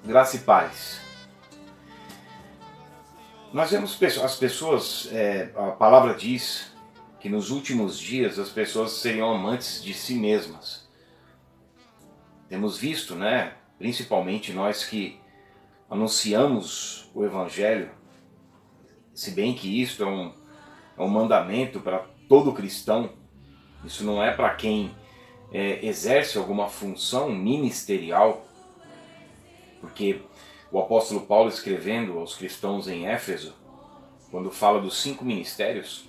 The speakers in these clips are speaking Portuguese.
Graça e paz. Nós vemos as pessoas, a palavra diz que nos últimos dias as pessoas seriam amantes de si mesmas. Temos visto, né, principalmente nós que anunciamos o Evangelho, se bem que isso é um mandamento para todo cristão, isso não é para quem exerce alguma função ministerial, porque o apóstolo Paulo, escrevendo aos cristãos em Éfeso, quando fala dos 5 ministérios,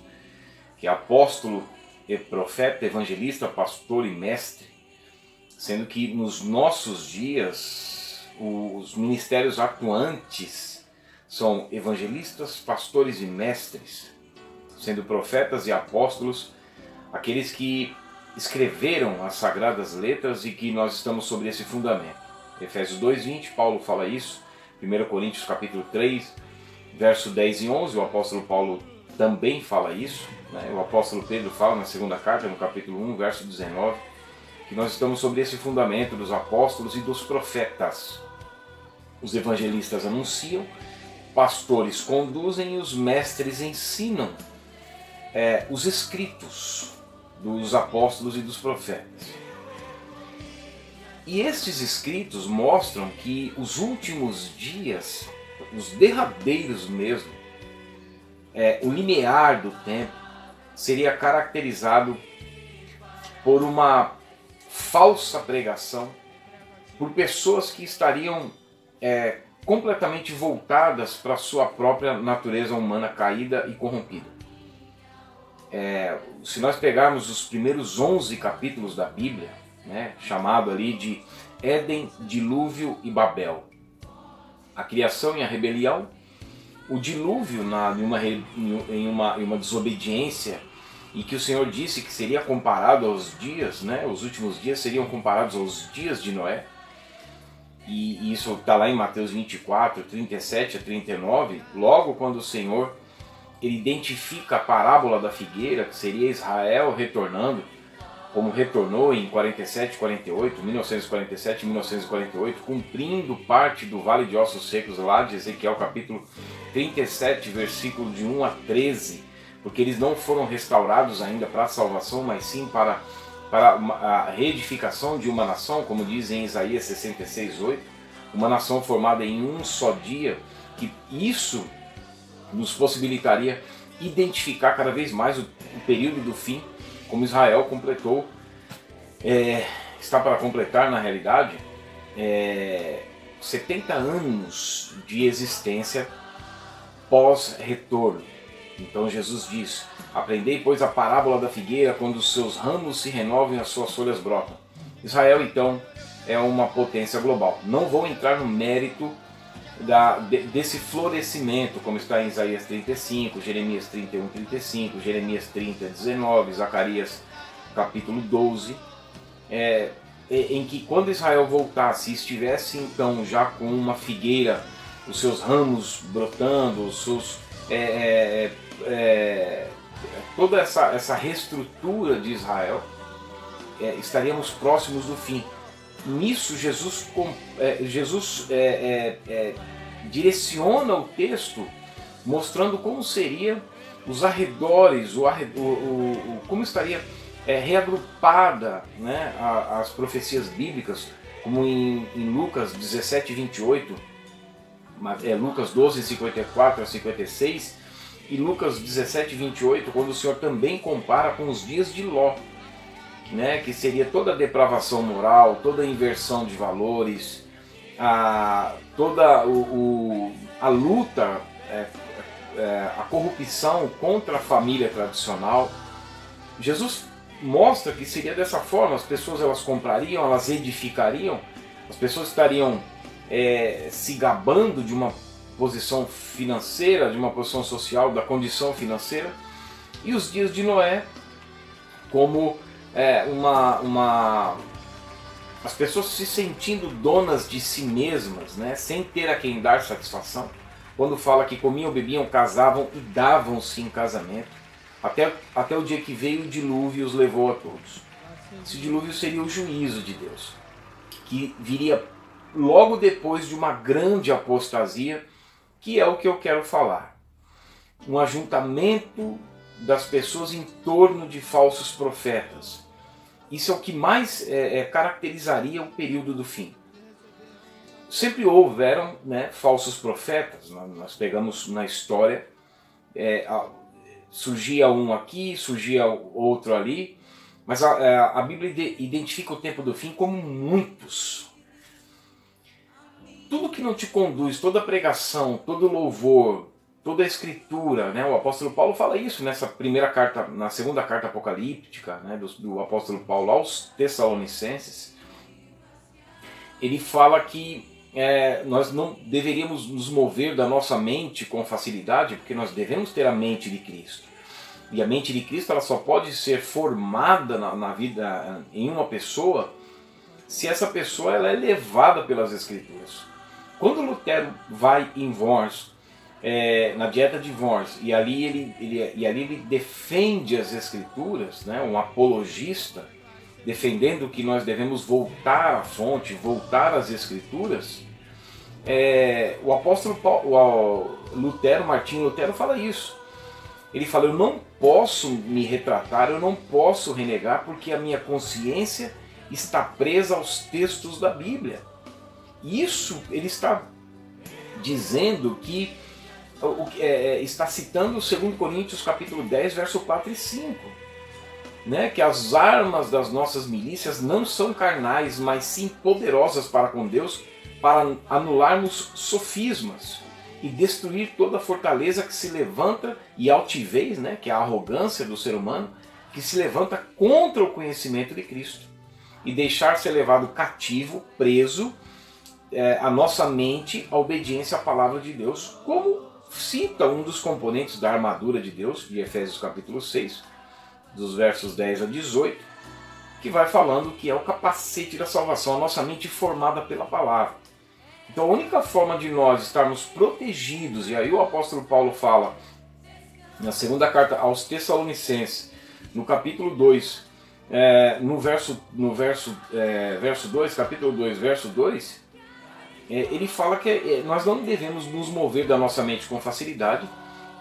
que é apóstolo, profeta, evangelista, pastor e mestre, sendo que nos nossos dias os ministérios atuantes são evangelistas, pastores e mestres, sendo profetas e apóstolos aqueles que escreveram as sagradas letras e que nós estamos sobre esse fundamento. Efésios 2:20, Paulo fala isso. 1 Coríntios capítulo 3, verso 10 e 11, o apóstolo Paulo também fala isso, né? O apóstolo Pedro fala na segunda carta, no capítulo 1, verso 19, que nós estamos sobre esse fundamento dos apóstolos e dos profetas. Os evangelistas anunciam, pastores conduzem e os mestres ensinam os escritos dos apóstolos e dos profetas. E estes escritos mostram que os últimos dias, os derradeiros mesmo, o limiar do tempo, seria caracterizado por uma falsa pregação, por pessoas que estariam completamente voltadas para a sua própria natureza humana caída e corrompida. Se nós pegarmos os primeiros 11 capítulos da Bíblia, né, chamado ali de Éden, Dilúvio e Babel, a criação e a rebelião, o dilúvio em uma desobediência, e que o Senhor disse que seria comparado aos dias, né, os últimos dias seriam comparados aos dias de Noé, e isso está lá em Mateus 24, 37 a 39, logo quando o Senhor ele identifica a parábola da figueira, que seria Israel retornando, como retornou em 1947 e 1948, cumprindo parte do Vale de Ossos Secos lá de Ezequiel capítulo 37, versículo de 1 a 13, porque eles não foram restaurados ainda para a salvação, mas sim para a reedificação de uma nação, como diz em Isaías 66:8, uma nação formada em um só dia, que isso nos possibilitaria identificar cada vez mais o período do fim, como Israel completou, está para completar na realidade, 70 anos de existência pós-retorno. Então Jesus diz: aprendei, pois, a parábola da figueira, quando os seus ramos se renovam e as suas folhas brotam. Israel, então, é uma potência global. Não vou entrar no mérito desse florescimento, como está em Isaías 35, Jeremias 31:35, Jeremias 30:19, Zacarias capítulo 12, em que quando Israel voltasse e estivesse então já com uma figueira, os seus ramos brotando, os seus, toda essa reestrutura de Israel, estaríamos próximos do fim. Nisso Jesus direciona o texto mostrando como seria os arredores, como estaria reagrupada, né, as profecias bíblicas, como em Lucas 17:28, Lucas 12:54 a 56 e Lucas 17:28, quando o Senhor também compara com os dias de Ló, né, que seria toda a depravação moral, toda a inversão de valores, toda a luta, a corrupção contra a família tradicional. Jesus mostra que seria dessa forma: as pessoas elas comprariam, elas edificariam, as pessoas estariam se gabando de uma posição financeira, de uma posição social, da condição financeira, e os dias de Noé como as pessoas se sentindo donas de si mesmas, né, sem ter a quem dar satisfação. Quando fala que comiam, bebiam, casavam e davam-se em casamento, até o dia que veio o dilúvio e os levou a todos. Esse dilúvio seria o juízo de Deus, que viria logo depois de uma grande apostasia, que é o que eu quero falar. Um ajuntamento das pessoas em torno de falsos profetas. Isso é o que mais caracterizaria o período do fim. Sempre houveram, né, falsos profetas. Nós pegamos na história, surgia um aqui, surgia outro ali, mas a Bíblia identifica o tempo do fim como muitos. Tudo que não te conduz, toda pregação, todo louvor, toda a escritura, né? O apóstolo Paulo fala isso nessa primeira carta, na segunda carta apocalíptica, né, do apóstolo Paulo aos Tessalonicenses. Ele fala que nós não deveríamos nos mover da nossa mente com facilidade, porque nós devemos ter a mente de Cristo. E a mente de Cristo ela só pode ser formada na vida em uma pessoa se essa pessoa ela é levada pelas Escrituras. Quando Lutero vai em Worms, na dieta de Worms, e ali ele defende as Escrituras, né, um apologista, defendendo que nós devemos voltar à fonte, voltar às Escrituras, o apóstolo Paulo, Martinho Lutero fala isso. Ele fala, eu não posso me retratar, eu não posso renegar, porque a minha consciência está presa aos textos da Bíblia. Isso ele está dizendo que, está citando 2 Coríntios capítulo 10, verso 4 e 5. Né, que as armas das nossas milícias não são carnais, mas sim poderosas para com Deus, para anularmos sofismas e destruir toda fortaleza que se levanta, e altivez, né, que é a arrogância do ser humano, que se levanta contra o conhecimento de Cristo, e deixar ser levado cativo, preso, a nossa mente à obediência à palavra de Deus, como cita um dos componentes da armadura de Deus, de Efésios capítulo 6, dos versos 10 a 18, que vai falando que é o capacete da salvação, a nossa mente formada pela palavra. Então a única forma de nós estarmos protegidos, e aí o apóstolo Paulo fala na segunda carta aos Tessalonicenses, no capítulo 2, verso 2, capítulo 2, verso 2, ele fala que nós não devemos nos mover da nossa mente com facilidade,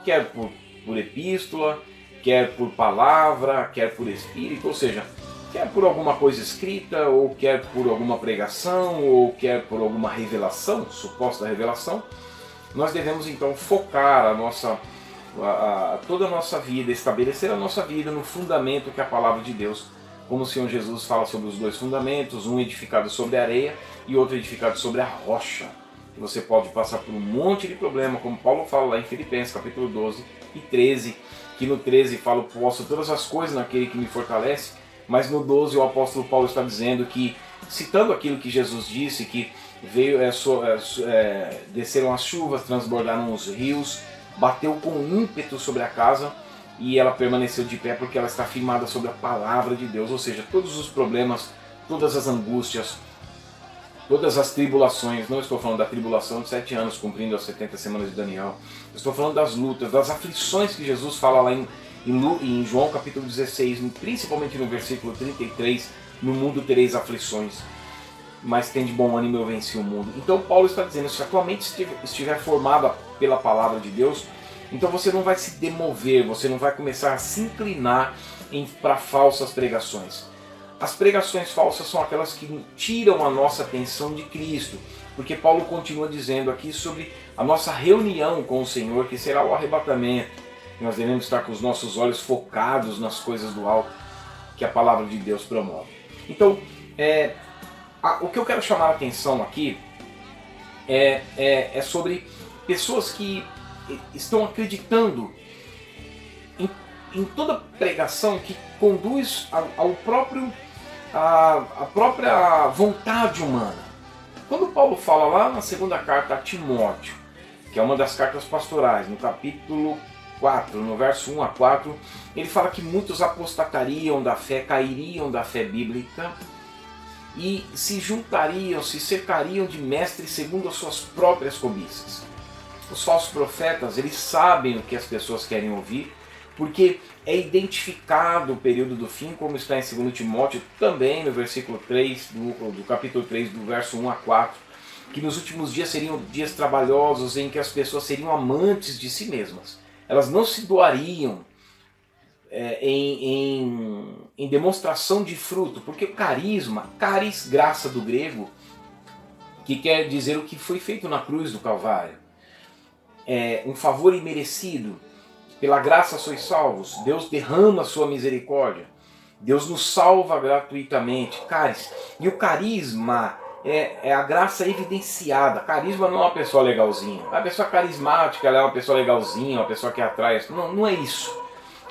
quer por epístola, quer por palavra, quer por espírito, ou seja, quer por alguma coisa escrita, ou quer por alguma pregação, ou quer por alguma revelação, suposta revelação. Nós devemos então focar toda a nossa vida, estabelecer a nossa vida no fundamento que é a palavra de Deus, como o Senhor Jesus fala sobre os dois fundamentos, um edificado sobre a areia e outro edificado sobre a rocha. Você pode passar por um monte de problema, como Paulo fala lá em Filipenses capítulo 12 e 13, que no 13 fala, posso todas as coisas naquele que me fortalece, mas no 12 o apóstolo Paulo está dizendo que, citando aquilo que Jesus disse, que veio, desceram as chuvas, transbordaram os rios, bateu com ímpeto sobre a casa e ela permaneceu de pé porque ela está firmada sobre a palavra de Deus, ou seja, todos os problemas, todas as angústias, todas as tribulações, não estou falando da tribulação de 7 anos, cumprindo as 70 semanas de Daniel, estou falando das lutas, das aflições que Jesus fala lá em João capítulo 16, principalmente no versículo 33, no mundo tereis aflições, mas tem de bom ânimo, eu venci o mundo. Então Paulo está dizendo, se a tua mente estiver formada pela palavra de Deus, então você não vai se demover, você não vai começar a se inclinar para falsas pregações. As pregações falsas são aquelas que tiram a nossa atenção de Cristo, porque Paulo continua dizendo aqui sobre a nossa reunião com o Senhor, que será o arrebatamento. Nós devemos estar com os nossos olhos focados nas coisas do alto, que a palavra de Deus promove. Então, o que eu quero chamar a atenção aqui é sobre pessoas que estão acreditando em toda pregação que conduz à própria vontade humana. Quando Paulo fala lá na segunda carta a Timóteo, que é uma das cartas pastorais, no capítulo 4, no verso 1 a 4, ele fala que muitos apostatariam da fé, cairiam da fé bíblica e se juntariam, se cercariam de mestres segundo as suas próprias cobiças. Os falsos profetas, eles sabem o que as pessoas querem ouvir, porque é identificado o período do fim, como está em 2 Timóteo, também no versículo 3, do capítulo 3, do verso 1 a 4. que nos últimos dias seriam dias trabalhosos em que as pessoas seriam amantes de si mesmas. Elas não se doariam em demonstração de fruto, porque o carisma, caris, graça do grego, que quer dizer o que foi feito na cruz do Calvário, é um favor imerecido, pela graça sois salvos, Deus derrama a sua misericórdia, Deus nos salva gratuitamente, caris. E o carisma é a graça evidenciada. Carisma não é uma pessoa legalzinha. A pessoa carismática, ela é uma pessoa legalzinha, uma pessoa que atrai. Não, não é isso.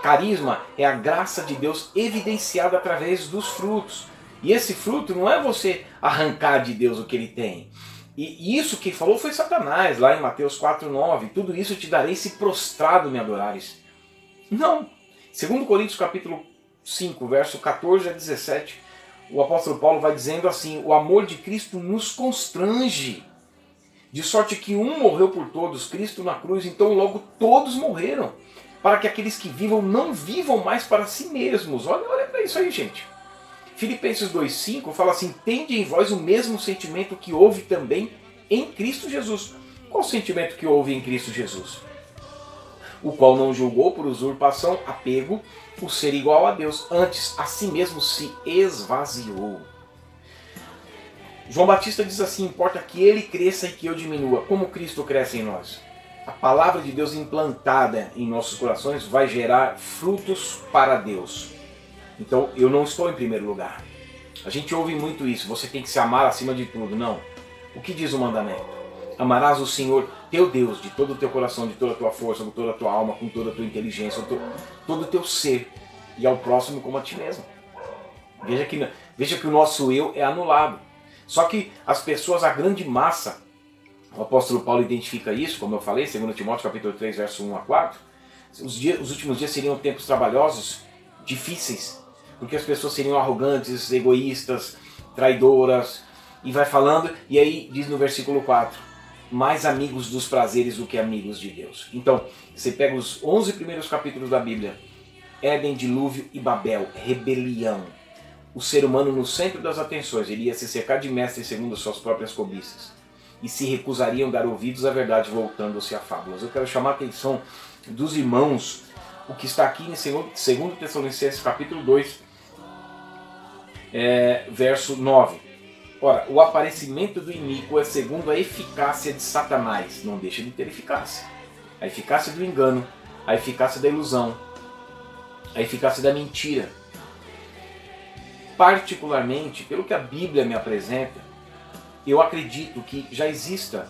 Carisma é a graça de Deus evidenciada através dos frutos. E esse fruto não é você arrancar de Deus o que ele tem. E isso que falou foi Satanás, lá em Mateus 4,9. Tudo isso te darei se prostrado me adorares. Não. 2 Coríntios capítulo 5, verso 14 a 17, o apóstolo Paulo vai dizendo assim: o amor de Cristo nos constrange, de sorte que um morreu por todos, Cristo na cruz, então logo todos morreram, para que aqueles que vivam não vivam mais para si mesmos. Olha para isso aí, gente. Filipenses 2,5 fala assim: tende em vós o mesmo sentimento que houve também em Cristo Jesus. Qual o sentimento que houve em Cristo Jesus? O qual não julgou por usurpação, apego, o ser igual a Deus, antes a si mesmo se esvaziou. João Batista diz assim: importa que ele cresça e que eu diminua. Como Cristo cresce em nós? A palavra de Deus implantada em nossos corações vai gerar frutos para Deus. Então eu não estou em primeiro lugar. A gente ouve muito isso: você tem que se amar acima de tudo. Não. O que diz o mandamento? Amarás o Senhor teu Deus de todo o teu coração, de toda a tua força, com toda a tua alma, com toda a tua inteligência, todo o teu ser, e ao próximo como a ti mesmo. Veja que o nosso eu é anulado. Só que as pessoas, a grande massa, o apóstolo Paulo identifica isso, como eu falei, 2 Timóteo capítulo 3, verso 1 a 4, os últimos dias seriam tempos trabalhosos, difíceis, porque as pessoas seriam arrogantes, egoístas, traidoras, e vai falando, e aí diz no versículo 4, mais amigos dos prazeres do que amigos de Deus. Então, você pega os 11 primeiros capítulos da Bíblia, Éden, dilúvio e Babel, rebelião. O ser humano no centro das atenções, ele ia se cercar de mestres segundo suas próprias cobiças, e se recusariam a dar ouvidos à verdade, voltando-se a fábulas. Eu quero chamar a atenção dos irmãos, o que está aqui em 2 Tessalonicenses capítulo 2, verso 9. Ora, o aparecimento do iníquo é segundo a eficácia de Satanás. Não deixa de ter eficácia. A eficácia do engano, a eficácia da ilusão, a eficácia da mentira. Particularmente, pelo que a Bíblia me apresenta, eu acredito que já existam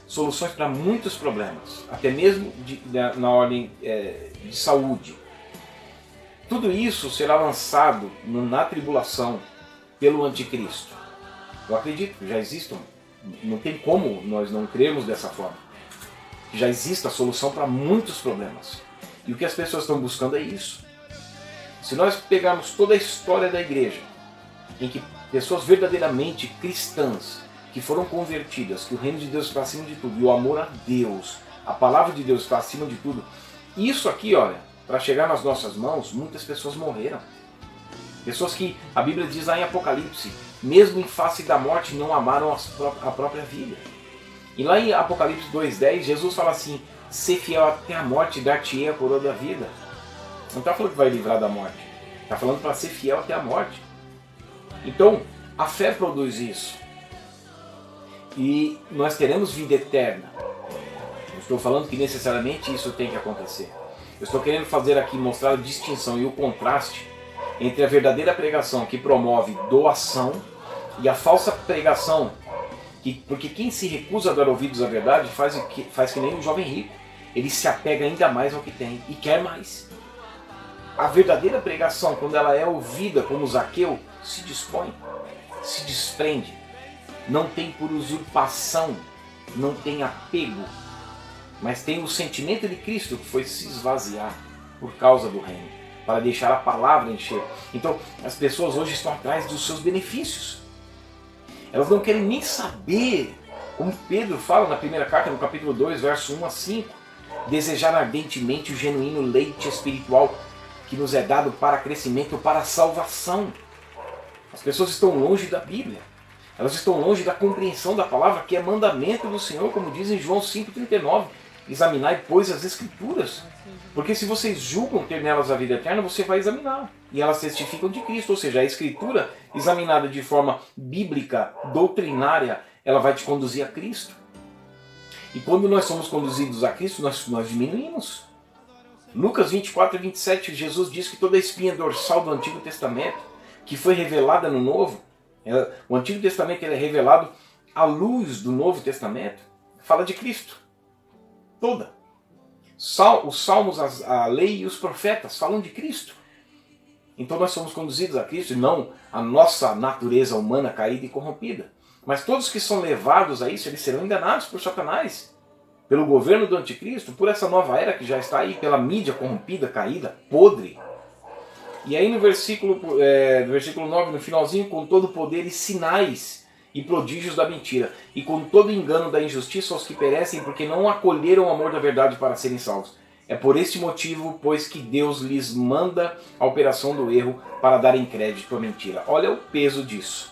soluções para muitos problemas, até mesmo na ordem de saúde. Tudo isso será lançado na tribulação pelo anticristo. Eu acredito que já existam, não tem como nós não crermos dessa forma. Já existe a solução para muitos problemas. E o que as pessoas estão buscando é isso. Se nós pegarmos toda a história da igreja, em que pessoas verdadeiramente cristãs, que foram convertidas, que o reino de Deus está acima de tudo, e o amor a Deus, a palavra de Deus está acima de tudo, isso aqui, olha, para chegar nas nossas mãos, muitas pessoas morreram. Pessoas que a Bíblia diz lá em Apocalipse, mesmo em face da morte, não amaram a própria vida. E lá em Apocalipse 2,10, Jesus fala assim: ser fiel até a morte, dar-te-ei a coroa da vida. Não está falando que vai livrar da morte, está falando para ser fiel até a morte. Então, a fé produz isso. E nós teremos vida eterna. Não estou falando que necessariamente isso tem que acontecer. Eu estou querendo fazer aqui, mostrar a distinção e o contraste entre a verdadeira pregação que promove doação e a falsa pregação, porque quem se recusa a dar ouvidos à verdade faz que nem um jovem rico. Ele se apega ainda mais ao que tem e quer mais. A verdadeira pregação, quando ela é ouvida como Zaqueu, se dispõe, se desprende, não tem por usurpação, não tem apego, mas tem o sentimento de Cristo que foi se esvaziar por causa do reino, para deixar a palavra encher. Então, as pessoas hoje estão atrás dos seus benefícios. Elas não querem nem saber, como Pedro fala na primeira carta, no capítulo 2, verso 1 a 5, desejar ardentemente o genuíno leite espiritual que nos é dado para crescimento, para a salvação. As pessoas estão longe da Bíblia. Elas estão longe da compreensão da palavra, que é mandamento do Senhor, como diz em João 5,39. Examinai, pois, as Escrituras. Porque se vocês julgam ter nelas a vida eterna, você vai examinar. E elas testificam de Cristo. Ou seja, a Escritura, examinada de forma bíblica, doutrinária, ela vai te conduzir a Cristo. E quando nós somos conduzidos a Cristo, nós diminuímos. Lucas 24:27, Jesus diz que toda a espinha dorsal do Antigo Testamento, que foi revelada no Novo, o Antigo Testamento ele é revelado à luz do Novo Testamento, fala de Cristo. Toda. Os salmos, a lei e os profetas falam de Cristo. Então nós somos conduzidos a Cristo e não a nossa natureza humana caída e corrompida. Mas todos que são levados a isso, eles serão enganados por Satanás, pelo governo do anticristo, por essa nova era que já está aí, pela mídia corrompida, caída, podre. E aí no versículo 9, no finalzinho, com todo o poder e sinais e prodígios da mentira, e com todo engano da injustiça aos que perecem, porque não acolheram o amor da verdade para serem salvos. É por este motivo, pois, que Deus lhes manda a operação do erro para darem crédito à mentira. Olha o peso disso.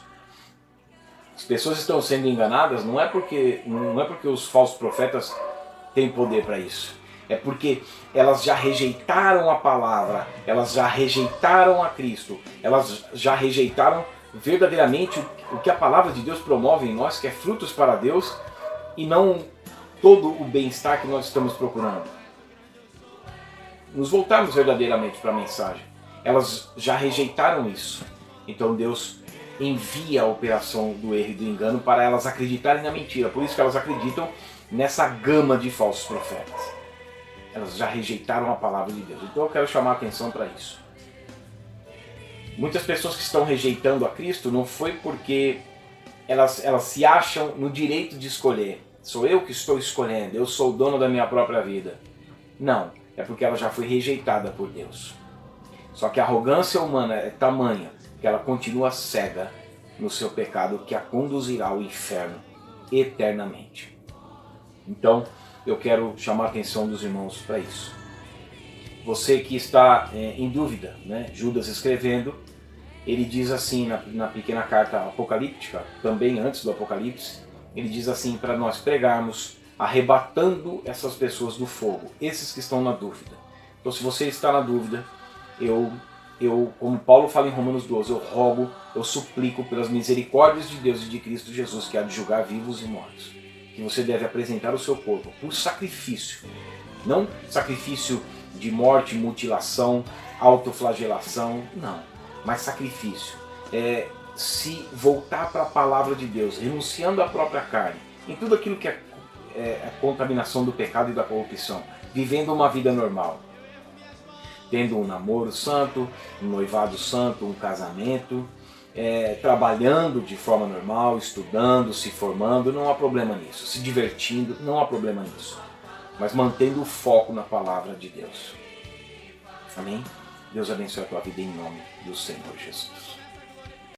As pessoas estão sendo enganadas não é porque os falsos profetas têm poder para isso. É porque elas já rejeitaram a palavra, elas já rejeitaram a Cristo, elas já rejeitaram verdadeiramente o que a palavra de Deus promove em nós, que é frutos para Deus, e não todo o bem-estar que nós estamos procurando. Nos voltarmos verdadeiramente para a mensagem. Elas já rejeitaram isso. Então Deus envia a operação do erro e do engano para elas acreditarem na mentira. Por isso que elas acreditam nessa gama de falsos profetas. Elas já rejeitaram a palavra de Deus. Então eu quero chamar a atenção para isso. Muitas pessoas que estão rejeitando a Cristo não foi porque elas se acham no direito de escolher. Sou eu que estou escolhendo, eu sou o dono da minha própria vida. Não, é porque ela já foi rejeitada por Deus. Só que a arrogância humana é tamanha que ela continua cega no seu pecado, que a conduzirá ao inferno eternamente. Então, eu quero chamar a atenção dos irmãos para isso. Você que está em dúvida, né? Judas escrevendo, ele diz assim na pequena carta apocalíptica, também antes do Apocalipse, ele diz assim para nós pregarmos, arrebatando essas pessoas do fogo, esses que estão na dúvida. Então, se você está na dúvida, eu, como Paulo fala em Romanos 12, eu rogo, eu suplico pelas misericórdias de Deus e de Cristo Jesus, que há de julgar vivos e mortos, que você deve apresentar o seu corpo por sacrifício, não sacrifício de morte, mutilação, autoflagelação, não, mas sacrifício. Se voltar para a palavra de Deus, renunciando à própria carne, em tudo aquilo que é a contaminação do pecado e da corrupção, vivendo uma vida normal, tendo um namoro santo, um noivado santo, um casamento, trabalhando de forma normal, estudando, se formando, não há problema nisso, se divertindo, não há problema nisso, mas mantendo o foco na palavra de Deus. Amém? Deus abençoe a tua vida em nome do Senhor Jesus.